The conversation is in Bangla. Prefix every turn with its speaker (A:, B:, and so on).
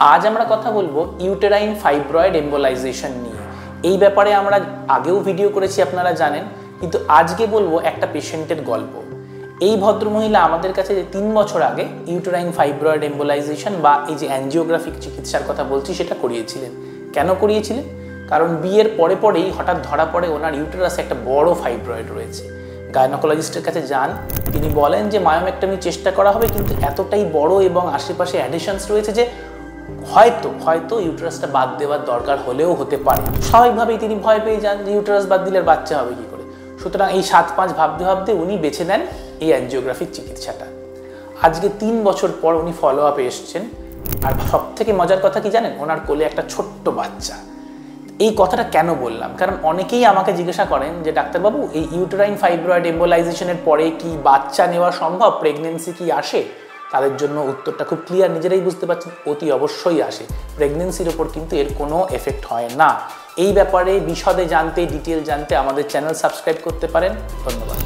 A: আজ আমরা কথা বলবো ইউটেরাইন ফাইব্রয়েড এম্বোলাইজেশন নিয়ে। এই ব্যাপারে আমরা আগেও ভিডিও করেছি, আপনারা জানেন, কিন্তু আজকে বলবো একটা পেশেন্টের গল্প। এই ভদ্রমহিলা আমাদের কাছে 3 বছর আগে ইউটেরাইন ফাইব্রয়েড এম্বোলাইজেশন বা এই যে অ্যাঞ্জিওগ্রাফিক চিকিৎসার কথা বলছি সেটা করিয়েছিলেন। কেন করিয়েছিলেন? কারণ বিয়ের পরেই হঠাৎ ধরা পড়ে ওনার ইউটেরাসে একটা বড় ফাইব্রয়েড রয়েছে। গাইনোকোলজিস্টের কাছে যান, তিনি বলেন যে মায়োমেক্টমি চেষ্টা করা হবে, কিন্তু এতটাই বড় এবং আশেপাশে অ্যাডিশনস রয়েছে যে হয়তো ইউটেরাসটা বাদ দেওয়ার দরকার হলেও হতে পারে। স্বাভাবিকভাবেই তিনি ভয় পেয়ে যান যে ইউটেরাস বাদ দিলে বাচ্চা হবে কি করে। সুতরাং এই 7-5 ভাবতে উনি বেছে নেন এই অ্যাঞ্জিওগ্রাফিক চিকিৎসাটা। আজকে 3 বছর পর উনি ফলো আপে এসছেন। আর সব থেকে মজার কথা কি জানেন? ওনার কোলে একটা ছোট্ট বাচ্চা। এই কথাটা কেন বললাম? কারণ অনেকেই আমাকে জিজ্ঞাসা করেন যে ডাক্তারবাবু, এই ইউটেরাইন ফাইব্রয়েড এম্বোলাইজেশনের পরে কি বাচ্চা নেওয়া সম্ভব, প্রেগনেন্সি কি আসে? তাদের জন্য উত্তরটা খুব ক্লিয়ার, নিজেরাই বুঝতে পারছেন, অতি অবশ্যই আসে। প্রেগনেন্সির ওপর কিন্তু এর কোনো এফেক্ট হয় না। এই ব্যাপারে বিশদে জানতে, ডিটেল জানতে আমাদের চ্যানেল সাবস্ক্রাইব করতে পারেন। ধন্যবাদ।